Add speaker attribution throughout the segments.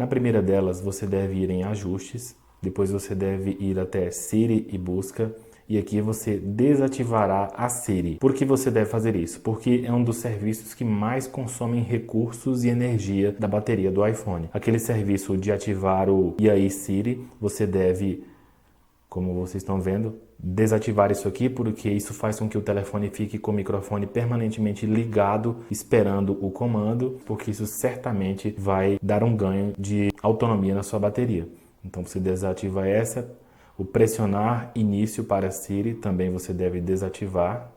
Speaker 1: Na primeira delas, você deve ir em ajustes, depois você deve ir até Siri e busca, e aqui você desativará a Siri. Por que você deve fazer isso? Porque é um dos serviços que mais consomem recursos e energia da bateria do iPhone. Aquele serviço de ativar o "E aí Siri", você deve, como vocês estão vendo, desativar isso aqui, porque isso faz com que o telefone fique com o microfone permanentemente ligado, esperando o comando, porque isso certamente vai dar um ganho de autonomia na sua bateria. Então você desativa essa. O pressionar início para Siri também você deve desativar.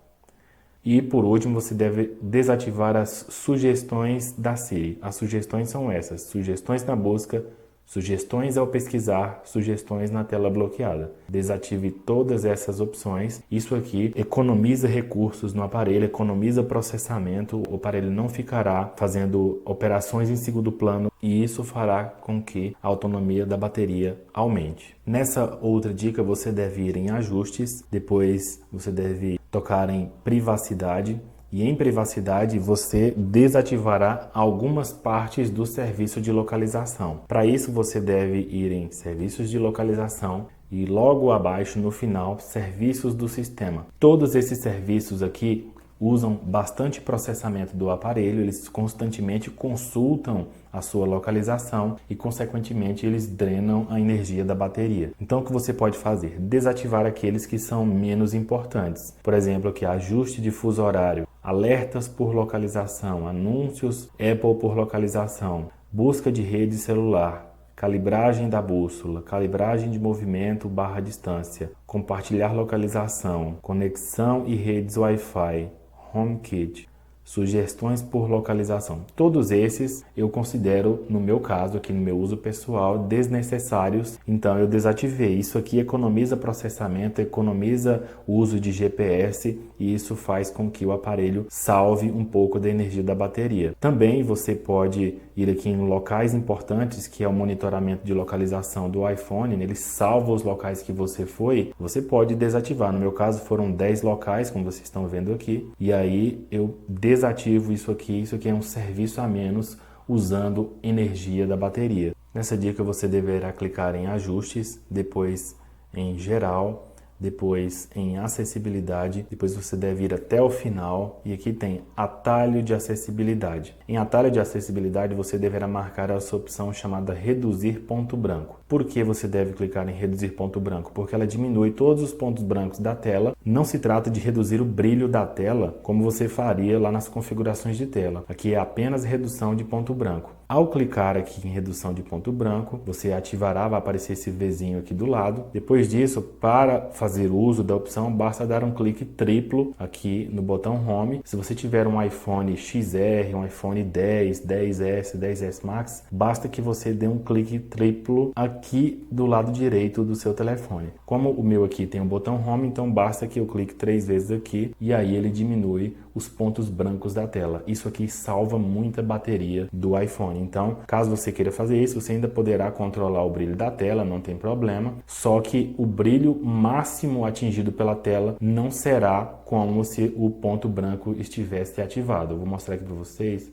Speaker 1: E por último, você deve desativar as sugestões da Siri. As sugestões são essas: sugestões na busca, sugestões ao pesquisar, sugestões na tela bloqueada. Desative todas essas opções. Isso aqui economiza recursos no aparelho, economiza processamento. O aparelho não ficará fazendo operações em segundo plano e isso fará com que a autonomia da bateria aumente. Nessa outra dica, você deve ir em ajustes, depois você deve tocar em privacidade. E em privacidade você desativará algumas partes do serviço de localização. Para isso você deve ir em serviços de localização e logo abaixo no final serviços do sistema. Todos esses serviços aqui usam bastante processamento do aparelho, eles constantemente consultam a sua localização e, consequentemente, eles drenam a energia da bateria. Então, o que você pode fazer? Desativar aqueles que são menos importantes. Por exemplo, aqui, ajuste de fuso horário, alertas por localização, anúncios Apple por localização, busca de rede celular, calibragem da bússola, calibragem de movimento / distância, compartilhar localização, conexão e redes Wi-Fi, HomeKit, sugestões por localização. Todos esses eu considero, no meu caso, aqui no meu uso pessoal, desnecessários, então eu desativei. Isso aqui economiza processamento, economiza o uso de GPS e isso faz com que o aparelho salve um pouco da energia da bateria. Também você pode ir aqui em locais importantes, que é o monitoramento de localização do iPhone, ele salva os locais que você foi, você pode desativar. No meu caso foram 10 locais, como vocês estão vendo aqui, e aí eu desativo isso aqui é um serviço a menos usando energia da bateria. Nessa dica você deverá clicar em ajustes, depois em geral, depois em acessibilidade, depois você deve ir até o final e aqui tem atalho de acessibilidade. Em atalho de acessibilidade você deverá marcar essa opção chamada reduzir ponto branco. Por que você deve clicar em reduzir ponto branco? Porque ela diminui todos os pontos brancos da tela. Não se trata de reduzir o brilho da tela como você faria lá nas configurações de tela. Aqui é apenas redução de ponto branco. Ao clicar aqui em redução de ponto branco, você ativará, vai aparecer esse Vzinho aqui do lado. Depois disso, para fazer uso da opção, basta dar um clique triplo aqui no botão Home. Se você tiver um iPhone XR, um iPhone 10, 10S, 10S Max, basta que você dê um clique triplo aqui do lado direito do seu telefone. Como o meu aqui tem um botão Home, então basta que eu clique 3 vezes aqui e aí ele diminui os pontos brancos da tela. Isso aqui salva muita bateria do iPhone. Então, caso você queira fazer isso, você ainda poderá controlar o brilho da tela, não tem problema. Só que o brilho máximo atingido pela tela não será como se o ponto branco estivesse ativado. Eu vou mostrar aqui para vocês.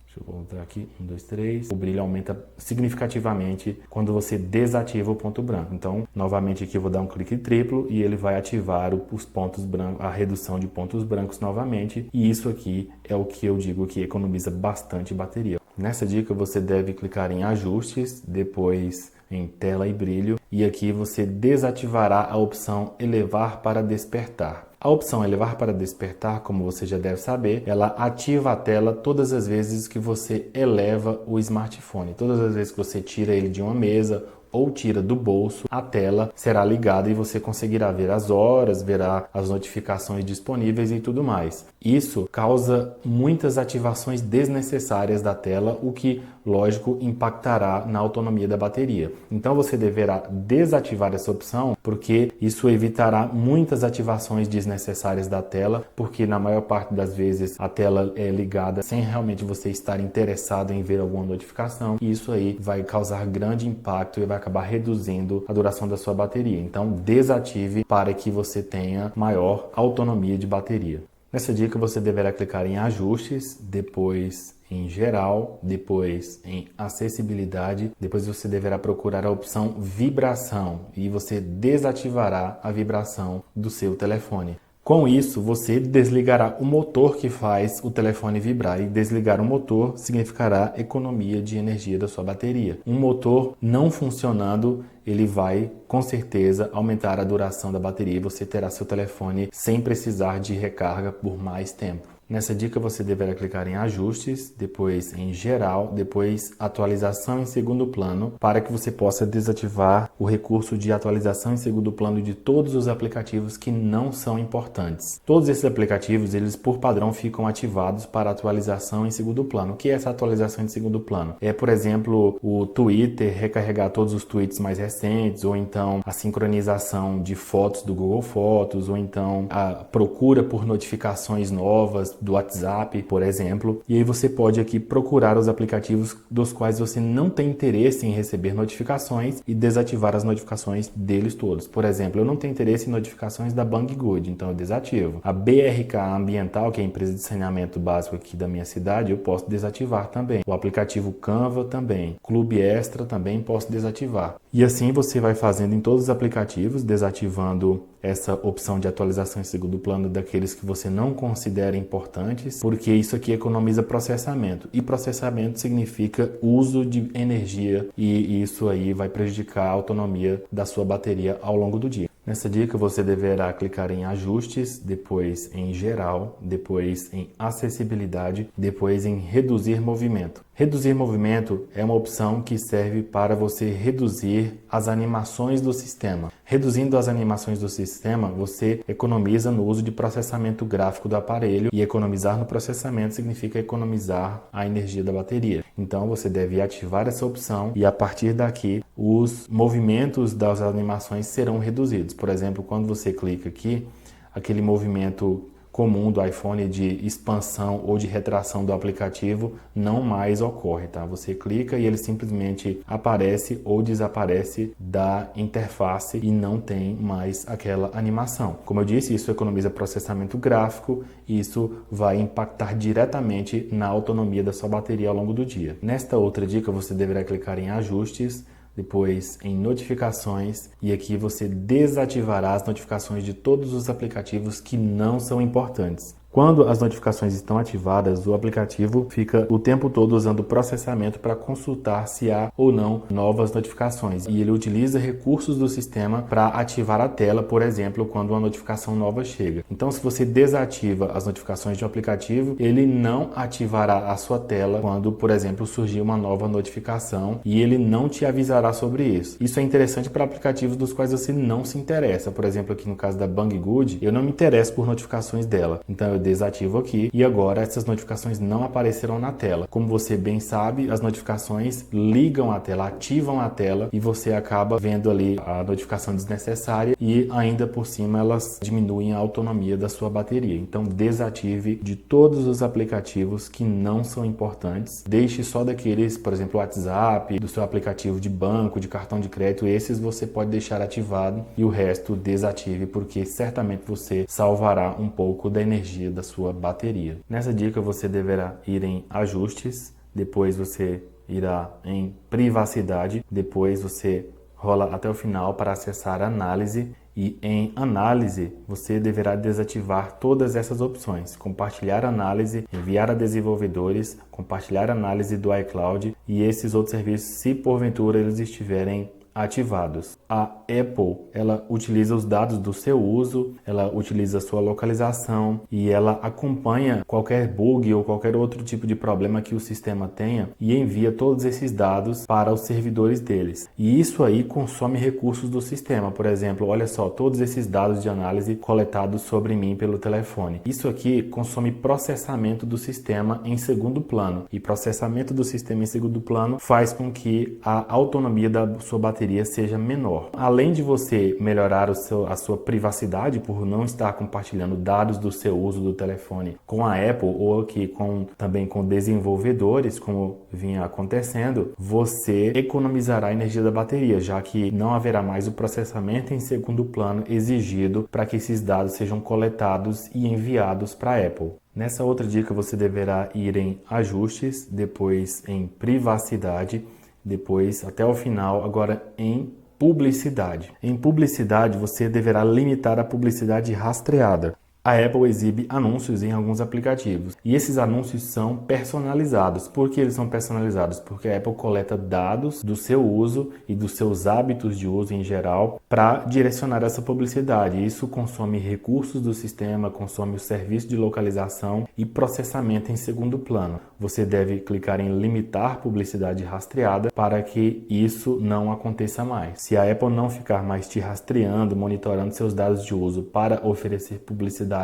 Speaker 1: Deixa eu voltar aqui, 1, 2, 3. O brilho aumenta significativamente quando você desativa o ponto branco. Então, novamente aqui eu vou dar um clique triplo e ele vai ativar os pontos brancos, a redução de pontos brancos novamente. E isso aqui é o que eu digo que economiza bastante bateria. Nessa dica você deve clicar em ajustes, depois em tela e brilho. E aqui você desativará a opção elevar para despertar. A opção elevar para despertar, como você já deve saber, ela ativa a tela todas as vezes que você eleva o smartphone. Todas as vezes que você tira ele de uma mesa ou tira do bolso, a tela será ligada e você conseguirá ver as horas, verá as notificações disponíveis e tudo mais. Isso causa muitas ativações desnecessárias da tela, o que, lógico, impactará na autonomia da bateria. Então você deverá desativar essa opção, porque isso evitará muitas ativações desnecessárias da tela, porque na maior parte das vezes a tela é ligada sem realmente você estar interessado em ver alguma notificação, e isso aí vai causar grande impacto e vai acabar reduzindo a duração da sua bateria. Então desative para que você tenha maior autonomia de bateria. Nessa dica você deverá clicar em ajustes, depois em geral, depois em acessibilidade, depois você deverá procurar a opção vibração e você desativará a vibração do seu telefone. Com isso, você desligará o motor que faz o telefone vibrar, e desligar o motor significará economia de energia da sua bateria. Um motor não funcionando, ele vai com certeza aumentar a duração da bateria e você terá seu telefone sem precisar de recarga por mais tempo. Nessa dica você deverá clicar em ajustes, depois em geral, depois atualização em segundo plano, para que você possa desativar o recurso de atualização em segundo plano de todos os aplicativos que não são importantes. Todos esses aplicativos, eles por padrão ficam ativados para atualização em segundo plano. O que é essa atualização em segundo plano? É, por exemplo, o Twitter, recarregar todos os tweets mais recentes, ou então a sincronização de fotos do Google Fotos, ou então a procura por notificações novas do WhatsApp, por exemplo. E aí você pode aqui procurar os aplicativos dos quais você não tem interesse em receber notificações e desativar as notificações deles todos. Por exemplo, eu não tenho interesse em notificações da Banggood, então eu desativo. A BRK Ambiental, que é a empresa de saneamento básico aqui da minha cidade, eu posso desativar também. O aplicativo Canva também. Clube Extra também posso desativar. E assim você vai fazendo em todos os aplicativos, desativando essa opção de atualização em segundo plano daqueles que você não considera importantes, porque isso aqui economiza processamento. E processamento significa uso de energia, e isso aí vai prejudicar a autonomia da sua bateria ao longo do dia. Nessa dica você deverá clicar em ajustes, depois em geral, depois em acessibilidade, depois em reduzir movimento. Reduzir movimento é uma opção que serve para você reduzir as animações do sistema. Reduzindo as animações do sistema, você economiza no uso de processamento gráfico do aparelho, e economizar no processamento significa economizar a energia da bateria. Então você deve ativar essa opção e a partir daqui os movimentos das animações serão reduzidos. Por exemplo, quando você clica aqui, aquele movimento comum do iPhone de expansão ou de retração do aplicativo não mais ocorre, tá? Você clica e ele simplesmente aparece ou desaparece da interface e não tem mais aquela animação. Como eu disse, isso economiza processamento gráfico e isso vai impactar diretamente na autonomia da sua bateria ao longo do dia. Nesta outra dica, você deverá clicar em ajustes, depois em notificações, e aqui você desativará as notificações de todos os aplicativos que não são importantes. Quando as notificações estão ativadas, o aplicativo fica o tempo todo usando o processamento para consultar se há ou não novas notificações. E ele utiliza recursos do sistema para ativar a tela, por exemplo, quando uma notificação nova chega. Então, se você desativa as notificações de um aplicativo, ele não ativará a sua tela quando, por exemplo, surgir uma nova notificação, e ele não te avisará sobre isso. Isso é interessante para aplicativos dos quais você não se interessa. Por exemplo, aqui no caso da Banggood, eu não me interesso por notificações dela. Então, eu desativo aqui e agora essas notificações não aparecerão na tela. Como você bem sabe, as notificações ligam a tela, ativam a tela, e você acaba vendo ali a notificação desnecessária e ainda por cima elas diminuem a autonomia da sua bateria. Então desative de todos os aplicativos que não são importantes. Deixe só daqueles, por exemplo, o WhatsApp, do seu aplicativo de banco, de cartão de crédito, esses você pode deixar ativado e o resto desative, porque certamente você salvará um pouco da energia da sua bateria. Nessa dica você deverá ir em ajustes, depois você irá em privacidade, depois você rola até o final para acessar análise, e em análise você deverá desativar todas essas opções: compartilhar análise, enviar a desenvolvedores, compartilhar análise do iCloud e esses outros serviços, se porventura eles estiverem ativados. A Apple, ela utiliza os dados do seu uso, ela utiliza a sua localização e ela acompanha qualquer bug ou qualquer outro tipo de problema que o sistema tenha e envia todos esses dados para os servidores deles. E isso aí consome recursos do sistema. Por exemplo, olha só, todos esses dados de análise coletados sobre mim pelo telefone. Isso aqui consome processamento do sistema em segundo plano. E processamento do sistema em segundo plano faz com que a autonomia da sua bateria seja menor. Além de você melhorar a sua privacidade por não estar compartilhando dados do seu uso do telefone com a Apple ou aqui também com desenvolvedores, como vinha acontecendo, você economizará a energia da bateria, já que não haverá mais o processamento em segundo plano exigido para que esses dados sejam coletados e enviados para a Apple. Nessa outra dica você deverá ir em ajustes, depois em privacidade, depois até o final, agora em publicidade. Em publicidade você deverá limitar a publicidade rastreada. A Apple exibe anúncios em alguns aplicativos e esses anúncios são personalizados. Por que eles são personalizados? Porque a Apple coleta dados do seu uso e dos seus hábitos de uso em geral para direcionar essa publicidade. Isso consome recursos do sistema, consome o serviço de localização e processamento em segundo plano. Você deve clicar em limitar publicidade rastreada para que isso não aconteça mais. Se a Apple não ficar mais te rastreando, monitorando seus dados de uso para oferecer publicidade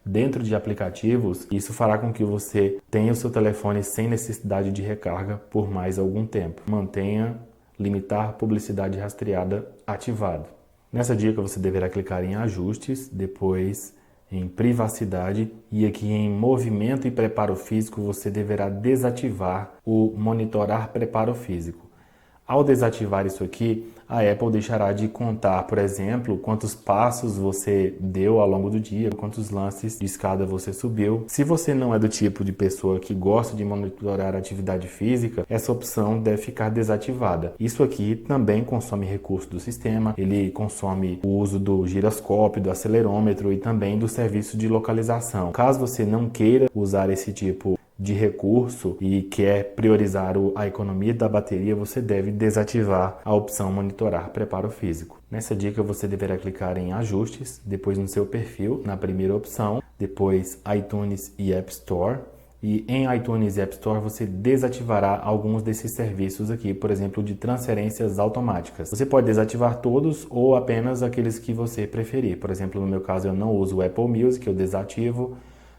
Speaker 1: dentro de aplicativos, isso fará com que você tenha o seu telefone sem necessidade de recarga por mais algum tempo. Mantenha limitar publicidade rastreada ativado. Nessa dica você deverá clicar em ajustes, depois em privacidade e aqui em movimento e preparo físico você deverá desativar o monitorar preparo físico. Ao desativar isso aqui, a Apple deixará de contar, por exemplo, quantos passos você deu ao longo do dia, quantos lances de escada você subiu. Se você não é do tipo de pessoa que gosta de monitorar a atividade física, essa opção deve ficar desativada. Isso aqui também consome recursos do sistema, ele consome o uso do giroscópio, do acelerômetro e também do serviço de localização. Caso você não queira usar esse tipo de recurso e quer priorizar a economia da bateria, você deve desativar a opção monitorar preparo físico. Nessa dica você deverá clicar em ajustes, depois no seu perfil, na primeira opção, depois iTunes e App Store. E em iTunes e App Store você desativará alguns desses serviços aqui, por exemplo, de transferências automáticas. Você pode desativar todos ou apenas aqueles que você preferir. Por exemplo, no meu caso eu não uso o Apple Music, eu desativo.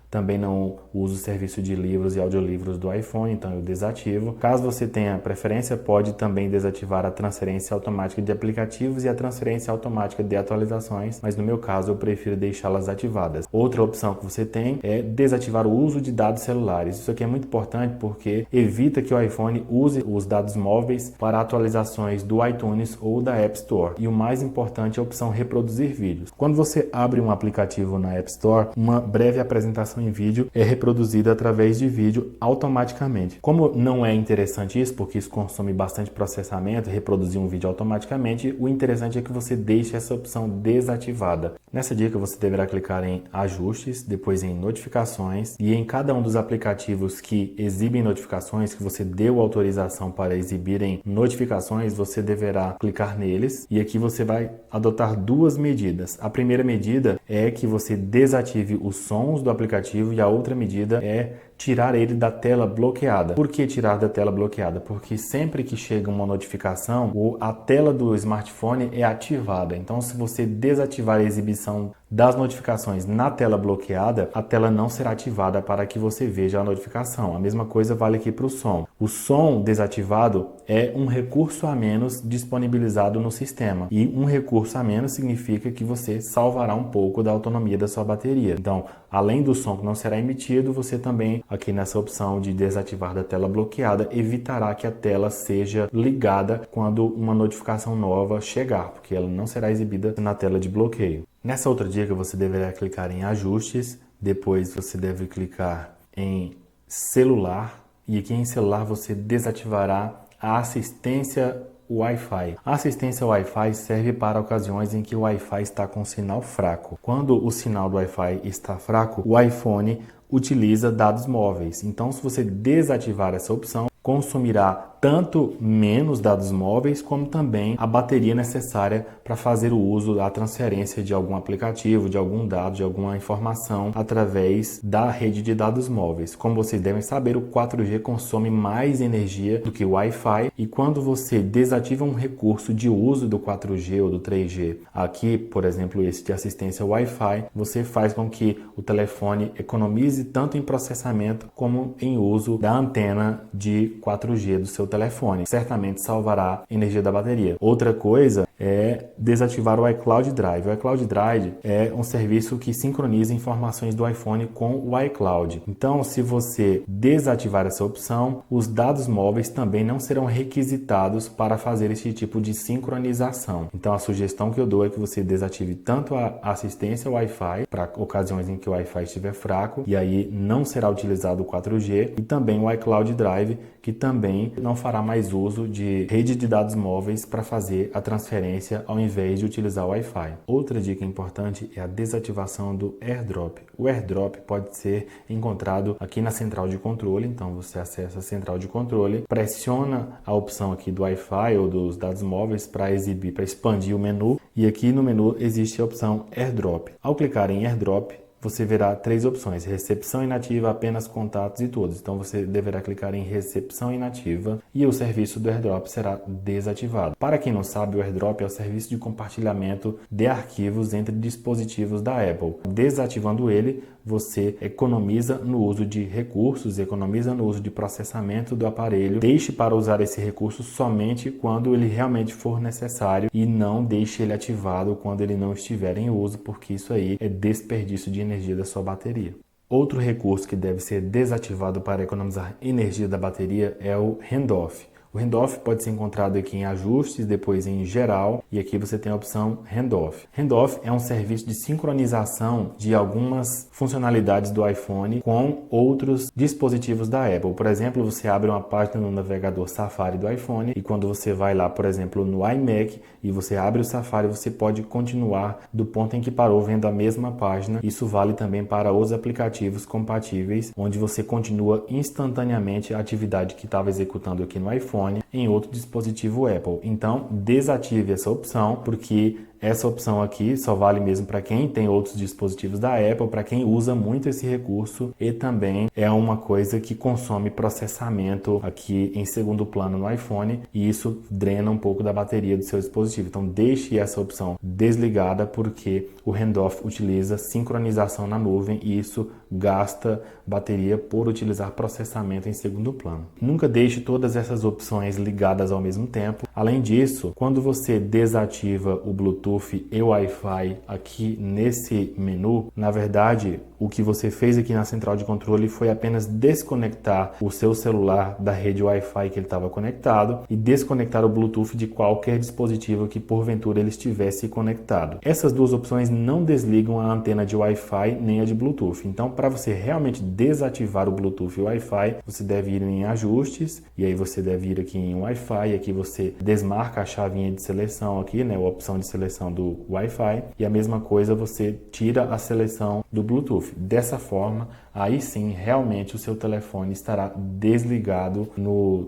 Speaker 1: Também não uso o serviço de livros e audiolivros do iPhone, então eu desativo. Caso você tenha preferência, pode também desativar a transferência automática de aplicativos e a transferência automática de atualizações, mas no meu caso eu prefiro deixá-las ativadas. Outra opção que você tem é desativar o uso de dados celulares. Isso aqui é muito importante porque evita que o iPhone use os dados móveis para atualizações do iTunes ou da App Store. E o mais importante é a opção reproduzir vídeos. Quando você abre um aplicativo na App Store, uma breve apresentação em vídeo é reproduzida através de vídeo automaticamente. Como não é interessante isso, porque isso consome bastante processamento, reproduzir um vídeo automaticamente, o interessante é que você deixe essa opção desativada. Nessa dica você deverá clicar em ajustes, depois em notificações e em cada um dos aplicativos que exibem notificações, que você deu autorização para exibirem notificações, você deverá clicar neles e aqui você vai adotar duas medidas. A primeira medida é que você desative os sons do aplicativo e a outra medida é tirar ele da tela bloqueada. Por que tirar da tela bloqueada? Porque sempre que chega uma notificação, a tela do smartphone é ativada. Então, se você desativar a exibição das notificações na tela bloqueada, a tela não será ativada para que você veja a notificação. A mesma coisa vale aqui para o som. O som desativado é um recurso a menos disponibilizado no sistema. E um recurso a menos significa que você salvará um pouco da autonomia da sua bateria. Então, além do som que não será emitido, você também, aqui nessa opção de desativar da tela bloqueada, evitará que a tela seja ligada quando uma notificação nova chegar, porque ela não será exibida na tela de bloqueio. Nessa outra dica você deverá clicar em ajustes, depois você deve clicar em celular e aqui em celular você desativará a assistência Wi-Fi. A assistência Wi-Fi serve para ocasiões em que o Wi-Fi está com sinal fraco. Quando o sinal do Wi-Fi está fraco, o iPhone utiliza dados móveis. Então, se você desativar essa opção, consumirá tanto menos dados móveis, como também a bateria necessária para fazer o uso da transferência de algum aplicativo, de algum dado, de alguma informação através da rede de dados móveis. Como vocês devem saber, o 4G consome mais energia do que o Wi-Fi e quando você desativa um recurso de uso do 4G ou do 3G, aqui, por exemplo, esse de assistência Wi-Fi, você faz com que o telefone economize tanto em processamento como em uso da antena de 4G do seu telefone. Certamente salvará a energia da bateria. Outra coisa é desativar o iCloud Drive. O iCloud Drive é um serviço que sincroniza informações do iPhone com o iCloud. Então, se você desativar essa opção, os dados móveis também não serão requisitados para fazer esse tipo de sincronização. Então, a sugestão que eu dou é que você desative tanto a assistência Wi-Fi para ocasiões em que o Wi-Fi estiver fraco, e aí não será utilizado o 4G, e também o iCloud Drive, que também não fará mais uso de rede de dados móveis para fazer a transferência ao invés de utilizar o Wi-Fi. Outra dica importante é a desativação do AirDrop. O AirDrop pode ser encontrado aqui na central de controle, então você acessa a central de controle, pressiona a opção aqui do Wi-Fi ou dos dados móveis para exibir, para expandir o menu, e aqui no menu existe a opção AirDrop. Ao clicar em AirDrop, você verá 3 opções: recepção inativa, apenas contatos e todos. Então você deverá clicar em recepção inativa e o serviço do AirDrop será desativado. Para quem não sabe, o AirDrop é o serviço de compartilhamento de arquivos entre dispositivos da Apple. Desativando ele, você economiza no uso de recursos, economiza no uso de processamento do aparelho. Deixe para usar esse recurso somente quando ele realmente for necessário e não deixe ele ativado quando ele não estiver em uso, porque isso aí é desperdício de energia da sua bateria. Outro recurso que deve ser desativado para economizar energia da bateria é o handoff. O handoff pode ser encontrado aqui em ajustes, depois em geral, e aqui você tem a opção handoff. Handoff é um serviço de sincronização de algumas funcionalidades do iPhone com outros dispositivos da Apple. Por exemplo, você abre uma página no navegador Safari do iPhone e quando você vai lá, por exemplo, no iMac e você abre o Safari, você pode continuar do ponto em que parou vendo a mesma página. Isso vale também para os aplicativos compatíveis, onde você continua instantaneamente a atividade que estava executando aqui no iPhone em outro dispositivo Apple. Então, desative essa opção, porque essa opção aqui só vale mesmo para quem tem outros dispositivos da Apple, para quem usa muito esse recurso, e também é uma coisa que consome processamento aqui em segundo plano no iPhone, e isso drena um pouco da bateria do seu dispositivo. Então deixe essa opção desligada, porque o handoff utiliza sincronização na nuvem e isso gasta bateria por utilizar processamento em segundo plano. Nunca deixe todas essas opções ligadas ao mesmo tempo. Além disso, quando você desativa o Bluetooth e o Wi-Fi aqui nesse menu, na verdade, o que você fez aqui na central de controle foi apenas desconectar o seu celular da rede Wi-Fi que ele estava conectado e desconectar o Bluetooth de qualquer dispositivo que porventura ele estivesse conectado. Essas duas opções não desligam a antena de Wi-Fi nem a de Bluetooth. Então, para você realmente desativar o Bluetooth e o Wi-Fi, você deve ir em ajustes e aí você deve ir aqui em Wi-Fi e aqui você desmarca a chavinha de seleção aqui, né, a opção de seleção do Wi-Fi, e a mesma coisa você tira a seleção do Bluetooth. Dessa forma, aí sim, realmente o seu telefone estará desligado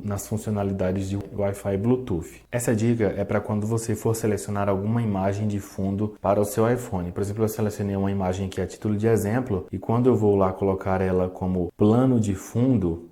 Speaker 1: nas funcionalidades de Wi-Fi e Bluetooth. Essa dica é para quando você for selecionar alguma imagem de fundo para o seu iPhone. Por exemplo, eu selecionei uma imagem aqui a título de exemplo, e quando eu vou lá colocar ela como plano de fundo,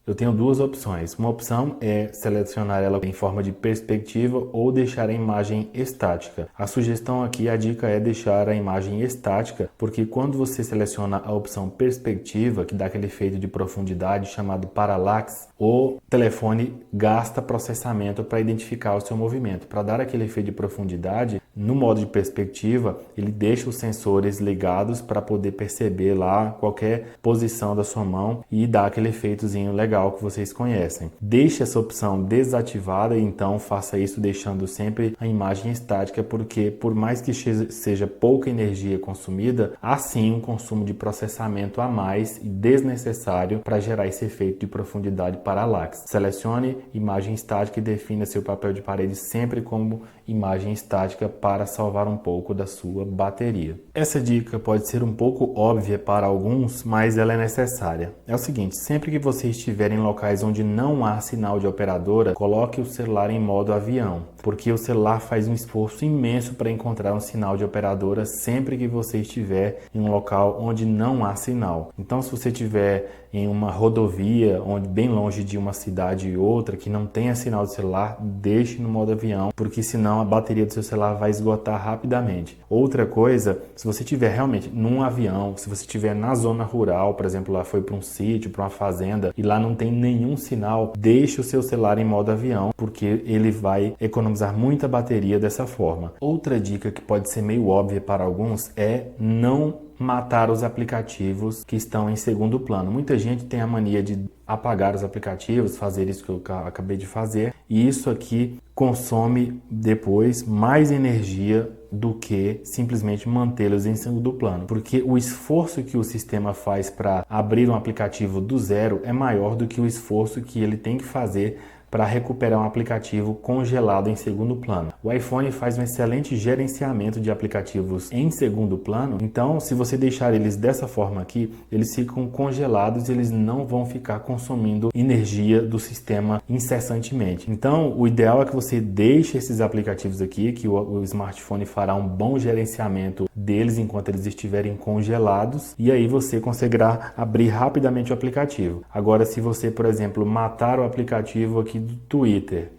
Speaker 1: eu tenho duas opções. Uma opção é selecionar ela em forma de perspectiva ou deixar a imagem estática. A sugestão aqui, a dica é deixar a imagem estática, porque quando você seleciona a opção perspectiva, que dá aquele efeito de profundidade chamado parallax, o telefone gasta processamento para identificar o seu movimento. Para dar aquele efeito de profundidade, no modo de perspectiva, ele deixa os sensores ligados para poder perceber lá qualquer posição da sua mão e dar aquele efeitozinho legal que vocês conhecem. Deixe essa opção desativada, então faça isso deixando sempre a imagem estática, porque por mais que seja pouca energia consumida, há sim um consumo de processamento a mais e desnecessário para gerar esse efeito de profundidade parallax. Selecione imagem estática e defina seu papel de parede sempre como imagem estática para salvar um pouco da sua bateria. Essa dica pode ser um pouco óbvia para alguns, mas ela é necessária. É o seguinte, sempre que você estiver em locais onde não há sinal de operadora, coloque o celular em modo avião, porque o celular faz um esforço imenso para encontrar um sinal de operadora sempre que você estiver em um local onde não há sinal. Então, se você estiver em uma rodovia, onde bem longe de uma cidade e outra, que não tenha sinal de celular, deixe no modo avião, porque senão a bateria do seu celular vai esgotar rapidamente. Outra coisa, se você estiver realmente num avião, se você estiver na zona rural, por exemplo, lá foi para um sítio, para uma fazenda, e lá não tem nenhum sinal, deixe o seu celular em modo avião, porque ele vai economizar economizar muita bateria dessa forma. Outra dica que pode ser meio óbvia para alguns é não matar os aplicativos que estão em segundo plano. Muita gente tem a mania de apagar os aplicativos, fazer isso que eu acabei de fazer, e isso aqui consome depois mais energia do que simplesmente mantê-los em segundo plano, porque o esforço que o sistema faz para abrir um aplicativo do zero é maior do que o esforço que ele tem que fazer para recuperar um aplicativo congelado em segundo plano. O iPhone faz um excelente gerenciamento de aplicativos em segundo plano, então se você deixar eles dessa forma aqui, eles ficam congelados e eles não vão ficar consumindo energia do sistema incessantemente. Então o ideal é que você deixe esses aplicativos aqui, que o smartphone fará um bom gerenciamento deles enquanto eles estiverem congelados, e aí você conseguirá abrir rapidamente o aplicativo. Agora, se você, por exemplo, matar o aplicativo aqui do Twitter,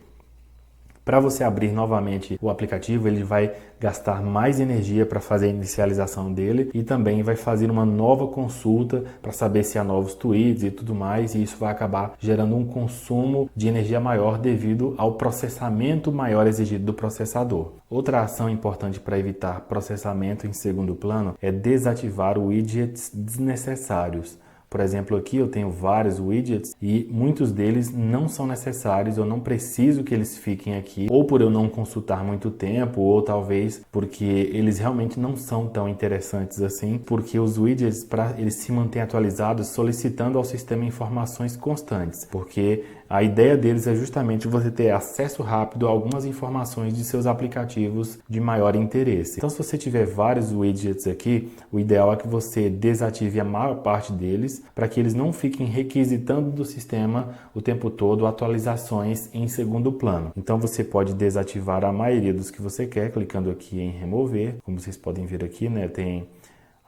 Speaker 1: para você abrir novamente o aplicativo, ele vai gastar mais energia para fazer a inicialização dele e também vai fazer uma nova consulta para saber se há novos tweets e tudo mais, e isso vai acabar gerando um consumo de energia maior devido ao processamento maior exigido do processador. Outra ação importante para evitar processamento em segundo plano é desativar widgets desnecessários. Por exemplo, aqui eu tenho vários widgets e muitos deles não são necessários, eu não preciso que eles fiquem aqui, ou por eu não consultar muito tempo, ou talvez porque eles realmente não são tão interessantes assim, porque os widgets, para eles se manterem atualizados, solicitando ao sistema informações constantes, porque a ideia deles é justamente você ter acesso rápido a algumas informações de seus aplicativos de maior interesse. Então, se você tiver vários widgets aqui, o ideal é que você desative a maior parte deles, para que eles não fiquem requisitando do sistema o tempo todo atualizações em segundo plano. Então, você pode desativar a maioria dos que você quer, clicando aqui em remover. Como vocês podem ver aqui, né, tem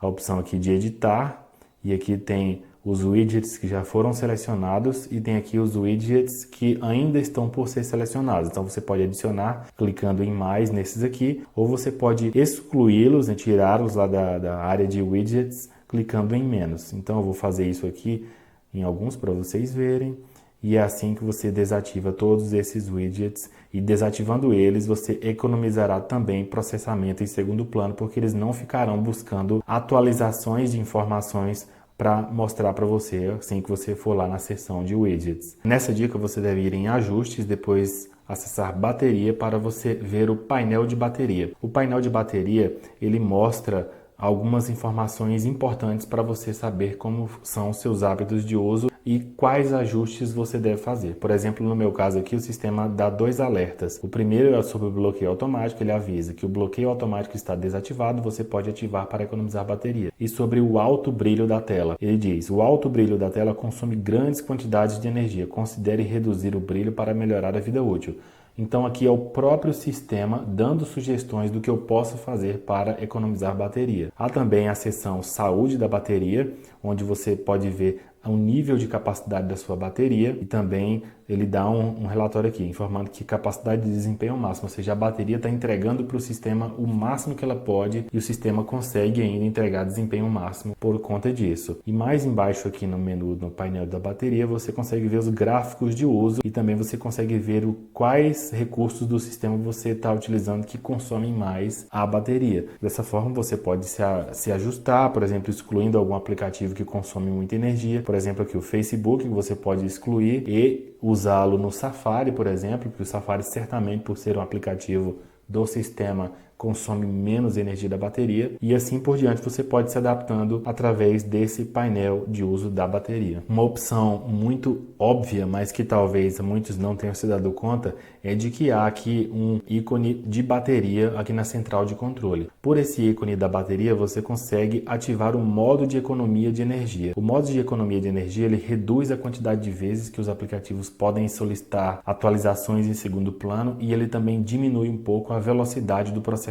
Speaker 1: a opção aqui de editar, e aqui tem os widgets que já foram selecionados e tem aqui os widgets que ainda estão por ser selecionados. Então você pode adicionar clicando em mais nesses aqui, ou você pode excluí-los, né, tirá-los lá da área de widgets clicando em menos. Então eu vou fazer isso aqui em alguns para vocês verem. E é assim que você desativa todos esses widgets, e desativando eles você economizará também processamento em segundo plano, porque eles não ficarão buscando atualizações de informações para mostrar para você assim que você for lá na seção de widgets. Nessa dica você deve ir em ajustes, depois acessar bateria para você ver o painel de bateria. O painel de bateria ele mostra algumas informações importantes para você saber como são os seus hábitos de uso e quais ajustes você deve fazer. Por exemplo, no meu caso aqui, o sistema dá 2 alertas. O primeiro é sobre o bloqueio automático, ele avisa que o bloqueio automático está desativado, você pode ativar para economizar bateria. E sobre o alto brilho da tela, ele diz: o alto brilho da tela consome grandes quantidades de energia, considere reduzir o brilho para melhorar a vida útil. Então aqui é o próprio sistema dando sugestões do que eu posso fazer para economizar bateria. Há também a seção saúde da bateria, onde você pode ver o nível de capacidade da sua bateria, e também ele dá um relatório aqui informando que capacidade de desempenho máximo, ou seja, a bateria está entregando para o sistema o máximo que ela pode e o sistema consegue ainda entregar desempenho máximo por conta disso. E mais embaixo aqui no menu, no painel da bateria, você consegue ver os gráficos de uso e também você consegue ver quais recursos do sistema você está utilizando que consomem mais a bateria. Dessa forma você pode se ajustar, por exemplo, excluindo algum aplicativo que consome muita energia. Por exemplo, aqui o Facebook, que você pode excluir e usá-lo no Safari, por exemplo, porque o Safari certamente, por ser um aplicativo do sistema, consome menos energia da bateria, e assim por diante você pode se adaptando através desse painel de uso da bateria. Uma opção muito óbvia, mas que talvez muitos não tenham se dado conta, é de que há aqui um ícone de bateria aqui na central de controle. Por esse ícone da bateria você consegue ativar o modo de economia de energia. O modo de economia de energia ele reduz a quantidade de vezes que os aplicativos podem solicitar atualizações em segundo plano, e ele também diminui um pouco a velocidade do processador.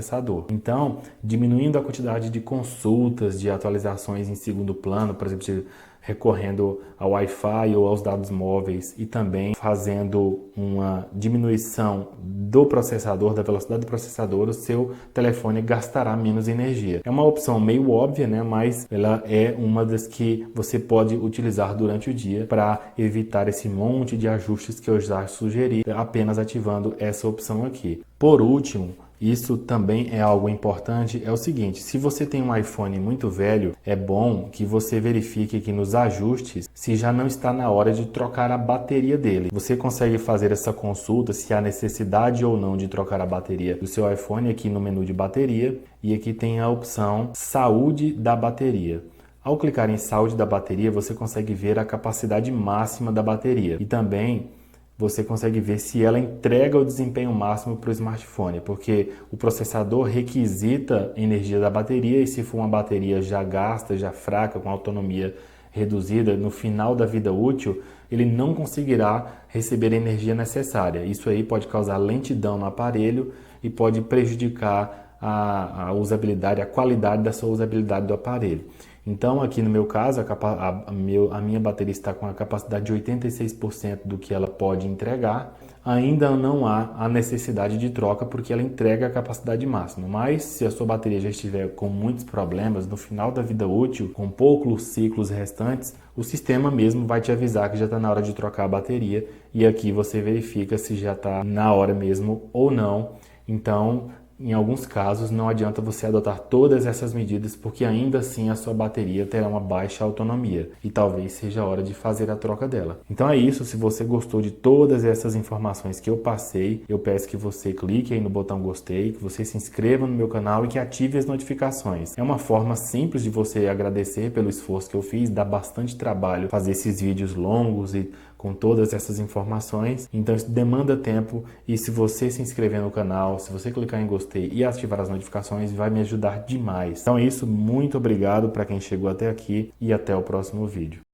Speaker 1: Então, diminuindo a quantidade de consultas, de atualizações em segundo plano, por exemplo, de recorrendo ao Wi-Fi ou aos dados móveis e também fazendo uma diminuição do processador, da velocidade do processador, o seu telefone gastará menos energia. É uma opção meio óbvia, né? Mas ela é uma das que você pode utilizar durante o dia para evitar esse monte de ajustes que eu já sugeri, apenas ativando essa opção aqui. Por último, isso também é algo importante, é o seguinte: se você tem um iPhone muito velho, é bom que você verifique aqui nos ajustes se já não está na hora de trocar a bateria dele. Você consegue fazer essa consulta se há necessidade ou não de trocar a bateria do seu iPhone aqui no menu de bateria, e aqui tem a opção Saúde da bateria. Ao clicar em Saúde da bateria, você consegue ver a capacidade máxima da bateria e também você consegue ver se ela entrega o desempenho máximo para o smartphone, porque o processador requisita energia da bateria e se for uma bateria já gasta, já fraca, com autonomia reduzida, no final da vida útil, ele não conseguirá receber a energia necessária. Isso aí pode causar lentidão no aparelho e pode prejudicar a usabilidade, a qualidade da sua usabilidade do aparelho. Então, aqui no meu caso, a minha bateria está com a capacidade de 86% do que ela pode entregar. Ainda não há a necessidade de troca porque ela entrega a capacidade máxima. Mas se a sua bateria já estiver com muitos problemas, no final da vida útil, com poucos ciclos restantes, o sistema mesmo vai te avisar que já está na hora de trocar a bateria. E aqui você verifica se já está na hora mesmo ou não. Então, em alguns casos, não adianta você adotar todas essas medidas, porque ainda assim a sua bateria terá uma baixa autonomia e talvez seja a hora de fazer a troca dela. Então é isso. Se você gostou de todas essas informações que eu passei, eu peço que você clique aí no botão gostei, que você se inscreva no meu canal e que ative as notificações. É uma forma simples de você agradecer pelo esforço que eu fiz. Dá bastante trabalho fazer esses vídeos longos e com todas essas informações, então isso demanda tempo, e se você se inscrever no canal, se você clicar em gostei e ativar as notificações, vai me ajudar demais. Então é isso, muito obrigado para quem chegou até aqui e até o próximo vídeo.